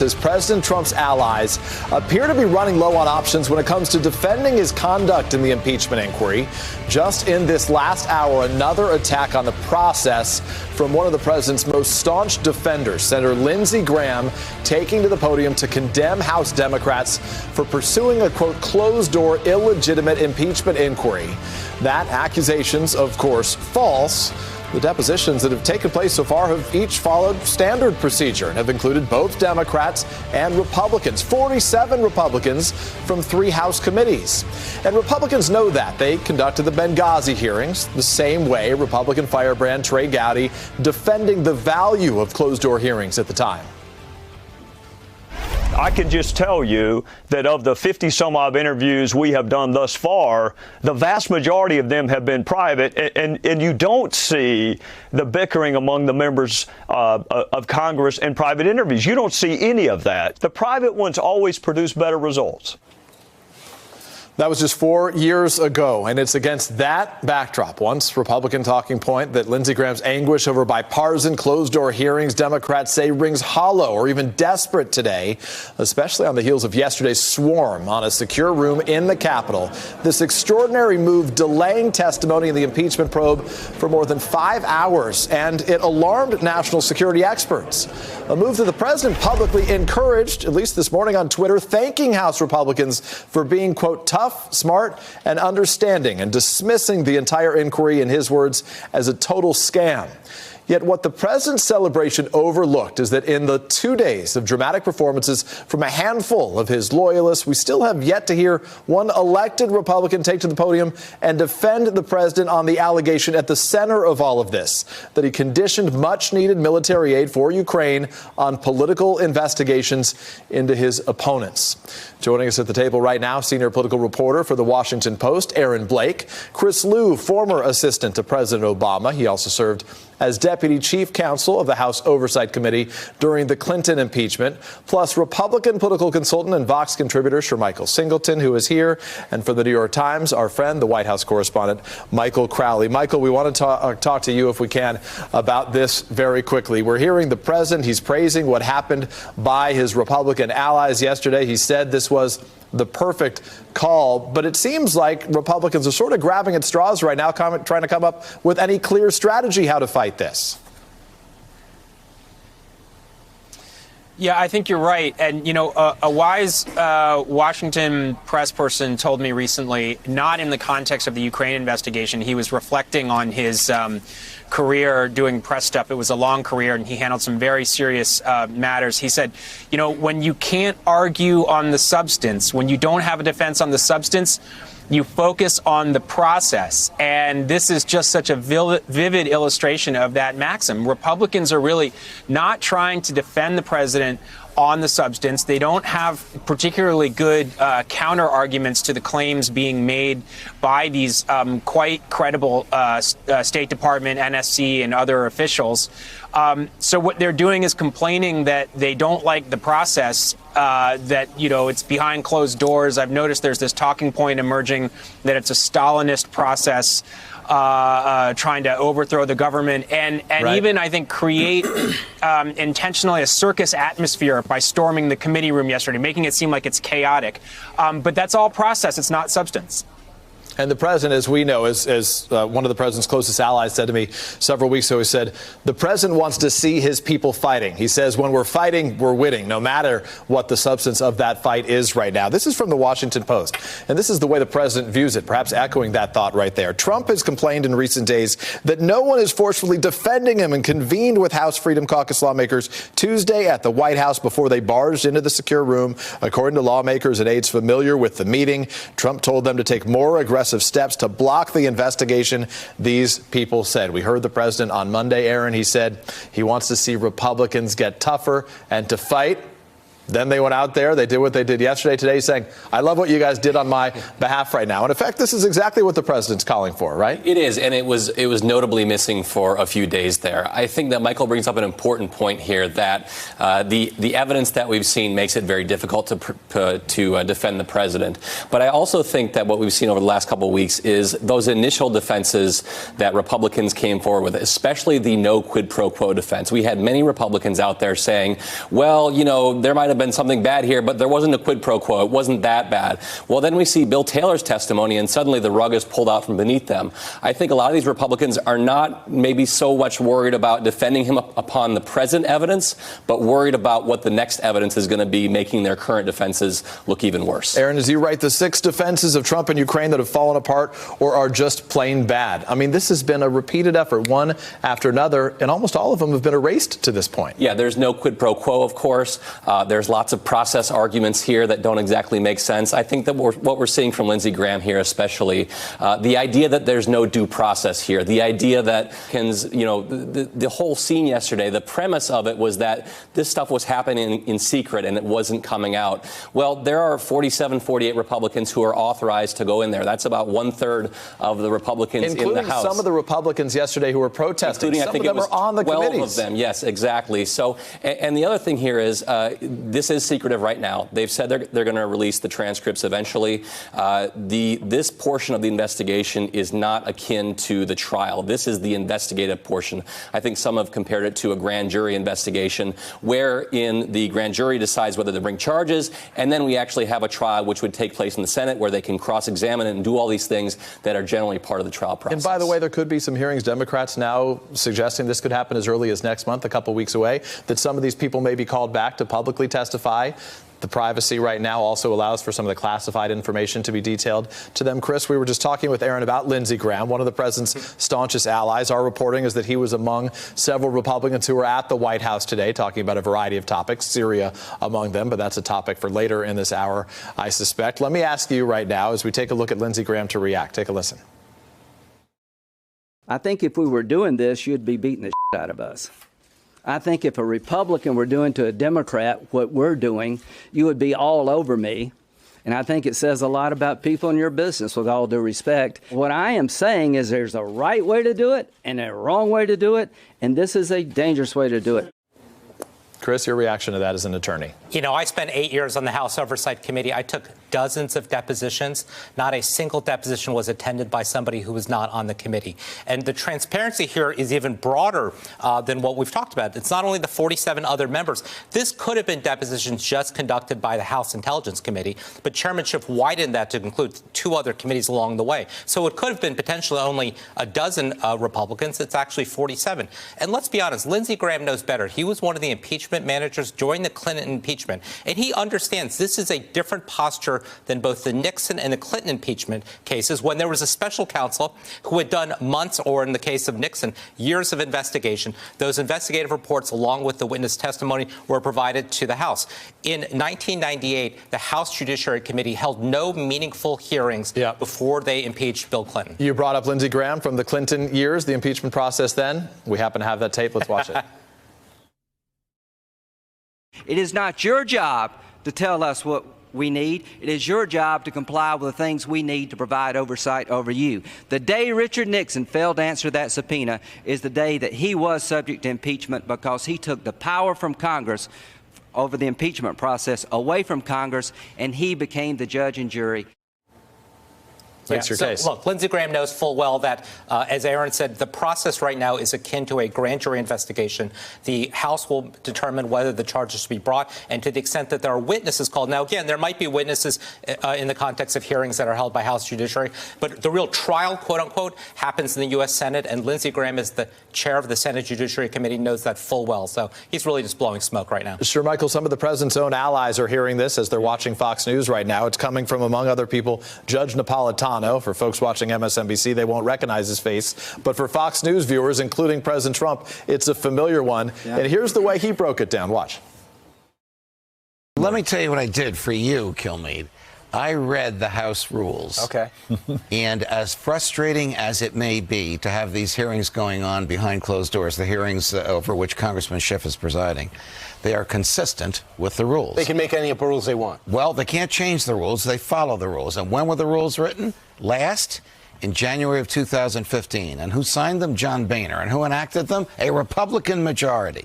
As President Trump's allies appear to be running low on options when it comes to defending his conduct in the impeachment inquiry. Just in this last hour, another attack on the process from one of the president's most staunch defenders, Senator Lindsey Graham, taking to the podium to condemn House Democrats for pursuing a, quote, closed-door, illegitimate impeachment inquiry. That accusations, of course, false. The depositions that have taken place so far have each followed standard procedure and have included both Democrats and Republicans, 47 Republicans from 3 House committees. And Republicans know that. They conducted the Benghazi hearings the same way Republican firebrand Trey Gowdy defending the value of closed-door hearings at the time. I can just tell you that of the 50-some-odd interviews we have done thus far, the vast majority of them have been private, and you don't see the bickering among the members of Congress in private interviews. You don't see any of that. The private ones always produce better results. That was just 4 years ago, and it's against that backdrop, once Republican talking point, that Lindsey Graham's anguish over bipartisan closed-door hearings Democrats say rings hollow or even desperate today, especially on the heels of yesterday's swarm on a secure room in the Capitol. This extraordinary move delaying testimony in the impeachment probe for more than 5 hours, and it alarmed national security experts. A move that the president publicly encouraged, at least this morning on Twitter, thanking House Republicans for being, quote, tough, smart, and understanding, and dismissing the entire inquiry, in his words, as a total scam. Yet what the president's celebration overlooked is that in the 2 days of dramatic performances from a handful of his loyalists, we still have yet to hear one elected Republican take to the podium and defend the president on the allegation at the center of all of this, that he conditioned much-needed military aid for Ukraine on political investigations into his opponents. Joining us at the table right now, senior political reporter for The Washington Post, Aaron Blake. Chris Lu, former assistant to President Obama. He also served as deputy chief counsel of the House Oversight Committee during the Clinton impeachment, plus Republican political consultant and Vox contributor Shermichael Singleton, who is here, and for the New York Times, our friend, the White House correspondent, Michael Crowley. Michael, we want to talk to you, if we can, about this very quickly. We're hearing the president, he's praising what happened by his Republican allies yesterday. He said this was the perfect call, but it seems like Republicans are sort of grabbing at straws right now, trying to come up with any clear strategy how to fight this. Yeah, I think you're right. And, you know, a wise Washington press person told me recently, not in the context of the Ukraine investigation, he was reflecting on his career doing press stuff. It was a long career, and he handled some very serious matters. He said, you know, when you can't argue on the substance, when you don't have a defense on the substance, you focus on the process. And this is just such a vivid illustration of that maxim. Republicans are really not trying to defend the president on the substance. They don't have particularly good counter arguments to the claims being made by these quite credible State Department, NSC, and other officials. So what they're doing is complaining that they don't like the process, that, you know, it's behind closed doors. I've noticed there's this talking point emerging that it's a Stalinist process, trying to overthrow the government and right. Even, I think, create intentionally a circus atmosphere by storming the committee room yesterday, making it seem like it's chaotic. But that's all process. It's not substance. And the president, as we know, as one of the president's closest allies said to me several weeks ago, he said, the president wants to see his people fighting. He says, when we're fighting, we're winning, no matter what the substance of that fight is right now. This is from the Washington Post, and this is the way the president views it, perhaps echoing that thought right there. Trump has complained in recent days that no one is forcefully defending him, and convened with House Freedom Caucus lawmakers Tuesday at the White House before they barged into the secure room. According to lawmakers and aides familiar with the meeting, Trump told them to take more aggressive steps to block the investigation, these people said. We heard the president on Monday, Aaron. He said he wants to see Republicans get tougher and to fight Then they went out there, they did what they did yesterday, today, saying, I love what you guys did on my behalf right now. And in fact, this is exactly what the president's calling for, right? It is, and it was notably missing for a few days there. I think that Michael brings up an important point here that the evidence that we've seen makes it very difficult to defend the president. But I also think that what we've seen over the last couple of weeks is those initial defenses that Republicans came forward with, especially the no quid pro quo defense. We had many Republicans out there saying, well, you know, there might have been something bad here, but there wasn't a quid pro quo. It wasn't that bad. Well, then we see Bill Taylor's testimony, and suddenly the rug is pulled out from beneath them. I think a lot of these Republicans are not maybe so much worried about defending him upon the present evidence, but worried about what the next evidence is going to be, making their current defenses look even worse. Aaron, as you write, the 6 defenses of Trump and Ukraine that have fallen apart or are just plain bad. I mean, this has been a repeated effort, one after another, and almost all of them have been erased to this point. Yeah, there's no quid pro quo, of course. There's lots of process arguments here that don't exactly make sense. I think that what we're seeing from Lindsey Graham here, especially, the idea that there's no due process here, the idea that, you know, the whole scene yesterday, the premise of it was that this stuff was happening in secret and it wasn't coming out. Well, there are 47, 48 Republicans who are authorized to go in there. That's about 1/3 of the Republicans in the House. Some of the Republicans yesterday who were protesting. Including, some I think of them it was are on the 12 committees. of them. Yes, exactly. So, and the other thing here is this is secretive right now. They've said they're going to release the transcripts eventually. This portion of the investigation is not akin to the trial. This is the investigative portion. I think some have compared it to a grand jury investigation, wherein the grand jury decides whether to bring charges, and then we actually have a trial which would take place in the Senate where they can cross-examine it and do all these things that are generally part of the trial process. And by the way, there could be some hearings. Democrats now suggesting this could happen as early as next month, a couple weeks away, that some of these people may be called back to publicly testify. The privacy right now also allows for some of the classified information to be detailed to them. Chris, we were just talking with Aaron about Lindsey Graham. One of the president's staunchest allies. Our reporting is that he was among several Republicans who were at the White House today talking about a variety of topics, Syria among them. But that's a topic for later in this hour, I suspect. Let me ask you right now, as we take a look at Lindsey Graham, to react. Take a listen. I think if we were doing this, you'd be beating the shit out of us. I think if a Republican were doing to a Democrat what we're doing, you would be all over me. And I think it says a lot about people in your business, with all due respect. What I am saying is there's a right way to do it and a wrong way to do it, and this is a dangerous way to do it. Chris, your reaction to that as an attorney? You know, I spent 8 years on the House Oversight Committee. I took dozens of depositions. Not a single deposition was attended by somebody who was not on the committee. And the transparency here is even broader than what we've talked about. It's not only the 47 other members. This could have been depositions just conducted by the House Intelligence Committee, but chairmanship widened that to include 2 other committees along the way. So it could have been potentially only a dozen Republicans. It's actually 47. And let's be honest, Lindsey Graham knows better. He was one of the impeachment managers during the Clinton impeachment, and he understands this is a different posture than both the Nixon and the Clinton impeachment cases, when there was a special counsel who had done months, or in the case of Nixon, years of investigation. Those investigative reports, along with the witness testimony, were provided to the House. In 1998, the House Judiciary Committee held no meaningful hearings before they impeached Bill Clinton. You brought up Lindsey Graham from the Clinton years, the impeachment process then. We happen to have that tape. Let's watch it. It is not your job to tell us what we need. It is your job to comply with the things we need to provide oversight over you. The day Richard Nixon failed to answer that subpoena is the day that he was subject to impeachment, because he took the power from Congress over the impeachment process away from Congress, and he became the judge and jury. Makes your case. Look, Lindsey Graham knows full well that, as Aaron said, the process right now is akin to a grand jury investigation. The House will determine whether the charges should be brought, and to the extent that there are witnesses called. Now, again, there might be witnesses in the context of hearings that are held by House Judiciary, but the real trial, quote unquote, happens in the U.S. Senate, and Lindsey Graham, as the chair of the Senate Judiciary Committee, knows that full well. So he's really just blowing smoke right now. Sure, Michael, some of the president's own allies are hearing this as they're watching Fox News right now. It's coming from, among other people, Judge Napolitano. For folks watching MSNBC, they won't recognize his face. But for Fox News viewers, including President Trump, it's a familiar one. Yeah. And here's the way he broke it down. Watch. Let me tell you what I did for you, Kilmeade. I read the House rules. Okay. And as frustrating as it may be to have these hearings going on behind closed doors, the hearings over which Congressman Schiff is presiding, they are consistent with the rules. They can make any rules they want. Well, they can't change the rules. They follow the rules. And when were the rules written? Last? In January of 2015. And who signed them? John Boehner. And who enacted them? A Republican majority.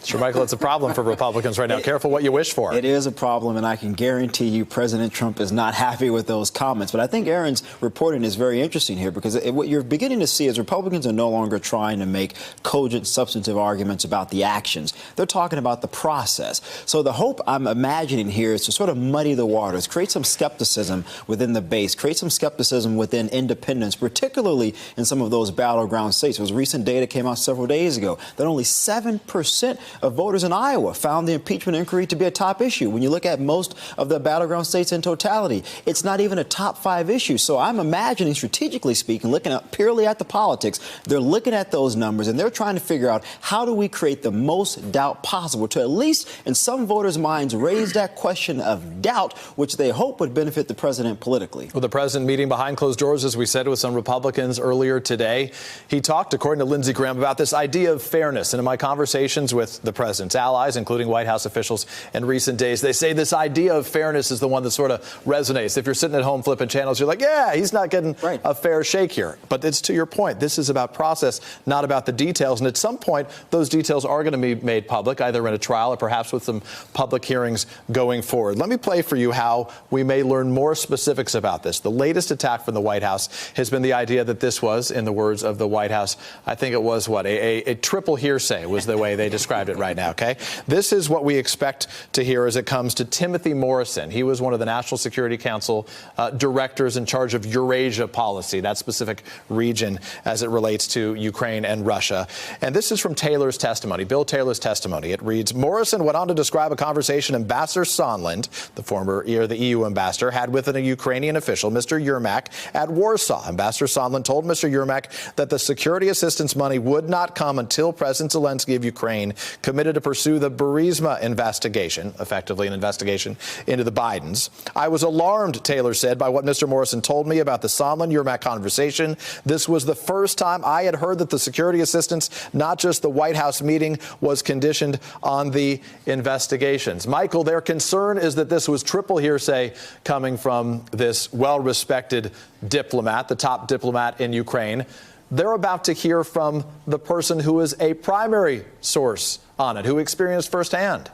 Sure, Michael, it's a problem for Republicans right now. Careful what you wish for. It is a problem, and I can guarantee you President Trump is not happy with those comments. But I think Aaron's reporting is very interesting here, because what you're beginning to see is Republicans are no longer trying to make cogent, substantive arguments about the actions. They're talking about the process. So the hope I'm imagining here is to sort of muddy the waters, create some skepticism within the base, create some skepticism within independents, particularly in some of those battleground states. There was recent data came out several days ago that only 7% of voters in Iowa found the impeachment inquiry to be a top issue. When you look at most of the battleground states in totality, it's not even a top 5 issue. So I'm imagining, strategically speaking, looking at purely at the politics, they're looking at those numbers and they're trying to figure out how do we create the most doubt possible to at least in some voters' minds raise that question of doubt, which they hope would benefit the president politically. Well, the president meeting behind closed doors, as we said, with some Republicans earlier today. He talked, according to Lindsey Graham, about this idea of fairness. And in my conversations with the president's allies, including White House officials in recent days, they say this idea of fairness is the one that sort of resonates. If you're sitting at home flipping channels, you're like, yeah, he's not getting a fair shake here. But it's to your point. This is about process, not about the details. And at some point, those details are going to be made public, either in a trial or perhaps with some public hearings going forward. Let me play for you how we may learn more specifics about this. The latest attack from the White House has been the idea that this was, in the words of the White House, I think it was what, a triple hearsay was the way they described it right now, okay? This is what we expect to hear as it comes to Timothy Morrison. He was one of the National Security Council directors in charge of Eurasia policy, that specific region as it relates to Ukraine and Russia. And this is from Taylor's testimony, Bill Taylor's testimony. It reads, Morrison went on to describe a conversation Ambassador Sondland, the EU ambassador, had with a Ukrainian official, Mr. Yermak, at Warsaw. Ambassador Sondland told Mr. Yermak that the security assistance money would not come until President Zelensky of Ukraine committed to pursue the Burisma investigation, effectively an investigation into the Bidens. I was alarmed, Taylor said, by what Mr. Morrison told me about the Sondland-Yermak conversation. This was the first time I had heard that the security assistance, not just the White House meeting, was conditioned on the investigations. Michael, their concern is that this was triple hearsay coming from this well-respected diplomat, the top diplomat in Ukraine. They're about to hear from the person who is a primary source on it, who experienced firsthand.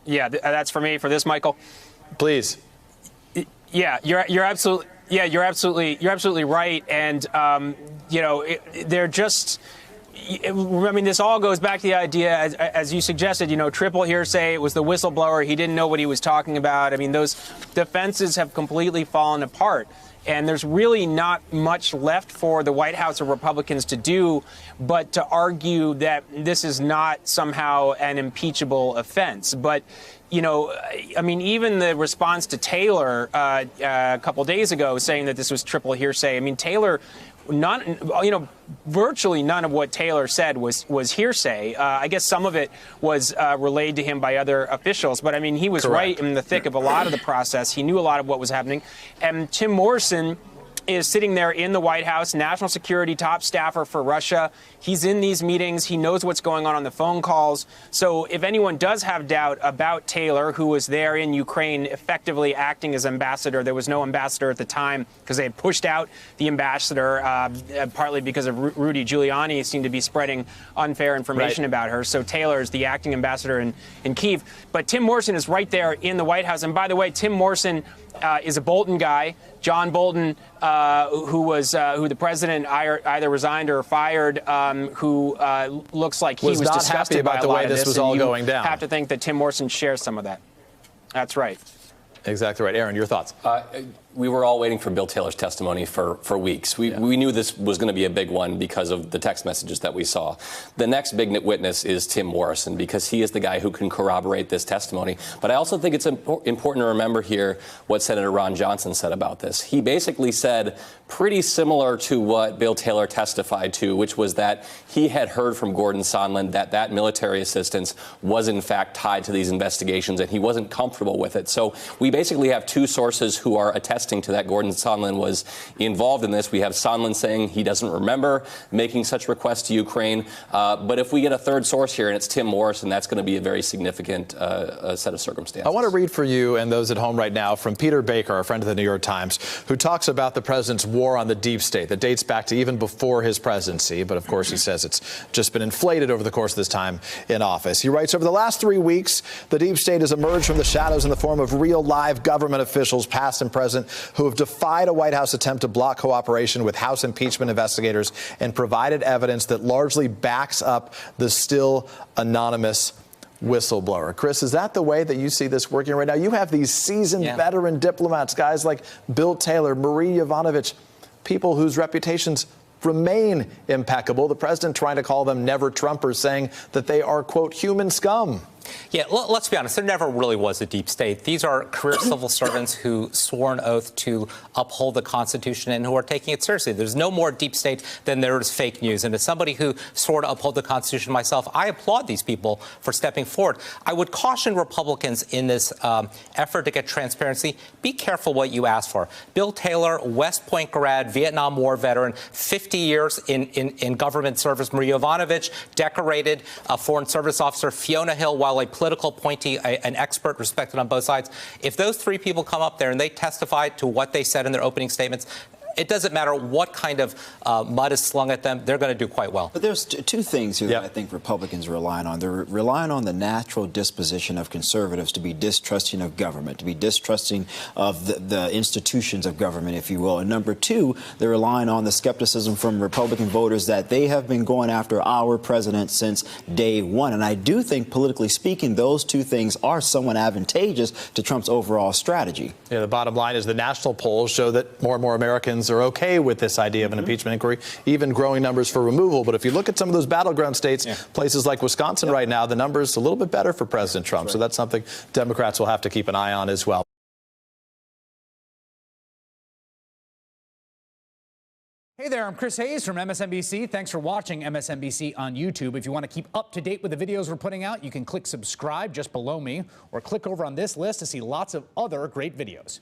Yeah, that's for me. For this, Michael. Please. Yeah, you're absolutely right. And they're just. I mean, this all goes back to the idea, as you suggested, triple hearsay. It was the whistleblower. He didn't know what he was talking about. I mean, those defenses have completely fallen apart. And there's really not much left for the White House or Republicans to do but to argue that this is not somehow an impeachable offense. But, I mean, even the response to Taylor a couple days ago saying that this was triple hearsay. I mean, Taylor, virtually none of what Taylor said was hearsay. I guess some of it was relayed to him by other officials. But, I mean, he was right in the thick of a lot of the process. He knew a lot of what was happening. And Tim Morrison is sitting there in the White House, national security top staffer for Russia. He's in these meetings. He knows what's going on the phone calls. So if anyone does have doubt about Taylor, who was there in Ukraine effectively acting as ambassador, there was no ambassador at the time because they had pushed out the ambassador, partly because of Rudy Giuliani seemed to be spreading unfair information about her. So Taylor is the acting ambassador in Kyiv. But Tim Morrison is right there in the White House. And by the way, Tim Morrison is a Bolton guy. John Bolton, who the president either resigned or fired, who looks like he was not disgusted happy about by the a lot way of this was all going down. I have to think that Tim Morrison shares some of that. That's right. Exactly right. Aaron, your thoughts? we were all waiting for Bill Taylor's testimony for weeks. We knew this was going to be a big one because of the text messages that we saw. The next big witness is Tim Morrison, because he is the guy who can corroborate this testimony. But I also think it's important to remember here what Senator Ron Johnson said about this. He basically said pretty similar to what Bill Taylor testified to, which was that he had heard from Gordon Sondland that military assistance was in fact tied to these investigations, and he wasn't comfortable with it. So we basically have two sources who are attesting to that Gordon Sondland was involved in this. We have Sondland saying he doesn't remember making such requests to Ukraine. But if we get a third source here, and it's Tim Morrison, that's going to be a very significant set of circumstances. I want to read for you and those at home right now from Peter Baker, a friend of the New York Times, who talks about the president's war on the deep state that dates back to even before his presidency. But of course, he says it's just been inflated over the course of this time in office. He writes, over the last 3 weeks, the deep state has emerged from the shadows in the form of real live government officials, past and present, who have defied a White House attempt to block cooperation with House impeachment investigators and provided evidence that largely backs up the still anonymous whistleblower. Chris, is that the way that you see this working right now? You have these seasoned veteran diplomats, guys like Bill Taylor, Marie Yovanovitch, people whose reputations remain impeccable. The president trying to call them never Trumpers, saying that they are, quote, human scum. Yeah, let's be honest. There never really was a deep state. These are career civil servants who swore an oath to uphold the Constitution and who are taking it seriously. There's no more deep state than there is fake news. And as somebody who swore to uphold the Constitution myself, I applaud these people for stepping forward. I would caution Republicans in this effort to get transparency. Be careful what you ask for. Bill Taylor, West Point grad, Vietnam War veteran, 50 years in government service. Marie Yovanovitch, decorated Foreign Service officer. Fiona Hill, while a political appointee, an expert respected on both sides. If those three people come up there and they testify to what they said in their opening statements, it doesn't matter what kind of mud is slung at them, they're going to do quite well. But there's two things here that I think Republicans are relying on. They're relying on the natural disposition of conservatives to be distrusting of government, to be distrusting of the institutions of government, if you will. And number two, they're relying on the skepticism from Republican voters that they have been going after our president since day one. And I do think, politically speaking, those two things are somewhat advantageous to Trump's overall strategy. Yeah, the bottom line is the national polls show that more and more Americans are okay with this idea of an impeachment inquiry, even growing numbers for removal. But if you look at some of those battleground states, places like Wisconsin right now, the numbers a little bit better for President Trump. So that's something Democrats will have to keep an eye on as well. Hey there, I'm Chris Hayes from MSNBC. Thanks for watching MSNBC on YouTube. If you want to keep up to date with the videos we're putting out, you can click subscribe just below me or click over on this list to see lots of other great videos.